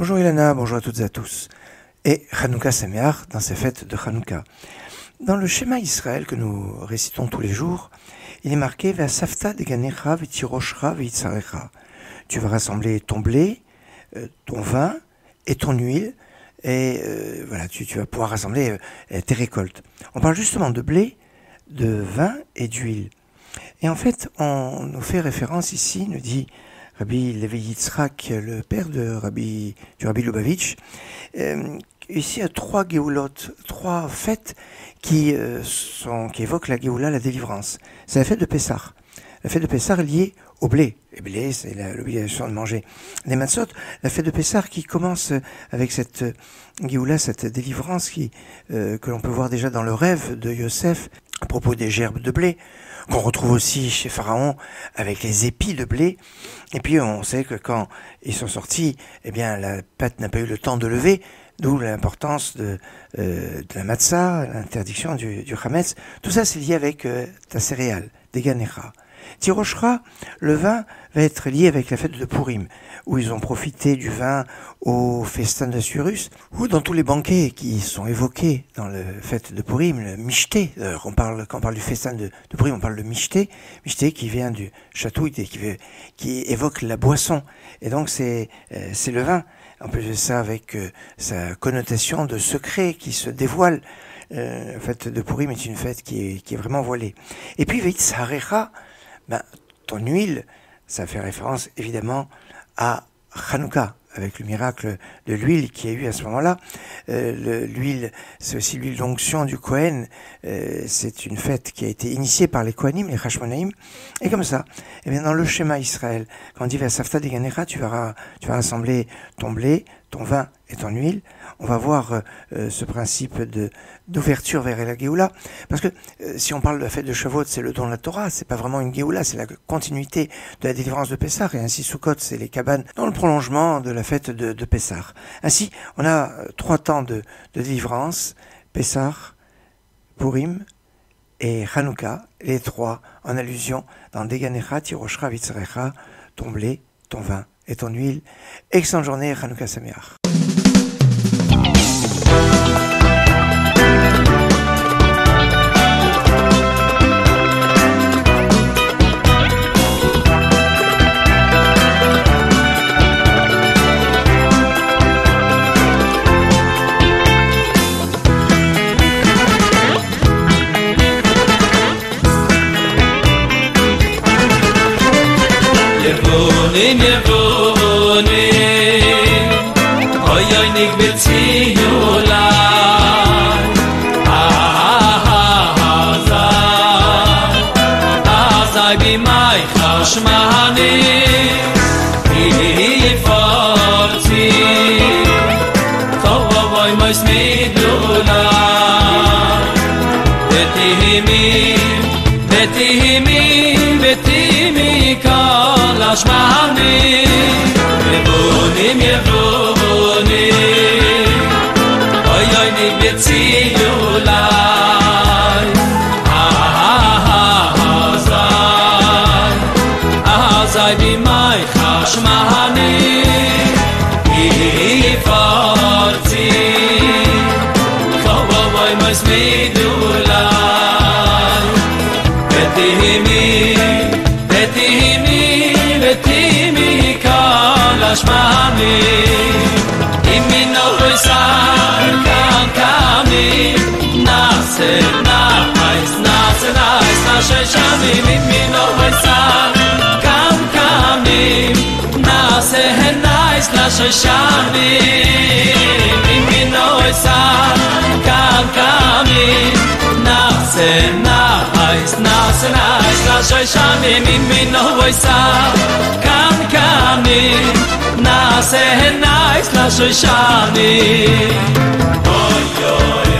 Bonjour Ilana, bonjour à toutes et à tous. Et Hanouka Sameach dans ces fêtes de Hanouka. Dans le schéma Israël que nous récitons tous les jours, il est marqué Ve'asafta deganecha ve'tiroshcha ve'itzarecha. Tu vas rassembler ton blé, ton vin et ton huile, et voilà, tu vas pouvoir rassembler tes récoltes. On parle justement de blé, de vin et d'huile. Et en fait, on nous fait référence ici, nous dit Rabbi Levi Yitzhak, le père du Rabbi Lubavitch, ici à trois géoulotes, trois fêtes qui évoquent la géoula, la délivrance. C'est la fête de Pessah. La fête de Pessah est liée au blé. Le blé, c'est l'obligation de manger les matzot. La fête de Pessah qui commence avec cette géoula, cette délivrance que l'on peut voir déjà dans le rêve de Yosef à propos des gerbes de blé, qu'on retrouve aussi chez Pharaon avec les épis de blé. Et puis on sait que quand ils sont sortis, eh bien la pâte n'a pas eu le temps de lever, d'où l'importance de la matzah, l'interdiction du chametz. Tout ça c'est lié avec ta céréale, des ganecha. Tiroshra, le vin, va être lié avec la fête de Purim, où ils ont profité du vin au festin d'Assuérus, ou dans tous les banquets qui sont évoqués dans la fête de Purim, le mishté. Quand on parle du festin de Purim, on parle de mishté qui vient du château, qui évoque la boisson. Et donc c'est le vin. En plus de ça, avec sa connotation de secret qui se dévoile. La fête de Purim est une fête qui est vraiment voilée. Et puis, Veitzarecha, ton huile, ça fait référence évidemment à Hanouka, avec le miracle de l'huile qui a eu à ce moment-là. L'huile, c'est aussi l'huile d'onction du Kohen. C'est une fête qui a été initiée par les Kohanim, les Hashmonaïm. Et comme ça, eh bien, dans le schéma Israël, quand on dit Ve'asafta deganecha, tu vas rassembler ton blé, ton vin et ton huile. On va voir ce principe d'ouverture vers la Géoula. Parce que si on parle de la fête de Shavuot, c'est le don de la Torah, c'est pas vraiment une Géoula, c'est la continuité de la délivrance de Pessah. Et ainsi, Sukkot, c'est les cabanes dans le prolongement de la fête de Pessah. Ainsi, on a 3 temps de délivrance, Pessah, Purim et Hanouka, les 3 en allusion dans Deganecha, Tiroshcha, Vitzarecha, ton blé, ton vin et ton huile. Excellente journée, Hanouka Sameach. Yevonim, oy oy nik betzi yolai, azay bimay chashmani, iforti, tovoy mois midolai, betihimi kol ashmani. Yevonim, oy oy nik betzi yolai, azay bimay chashmani, iforti, tovoy mois midolai, betihimi kol ashmani. Imino voisar kankami, nase nice, nashe shami. Imino voisar kankami, nase nice, nashe shami. Imino voisar kankami, nase nice, nashe shami. Imino voisar kankami, nase nice, nashe shami. Oy oy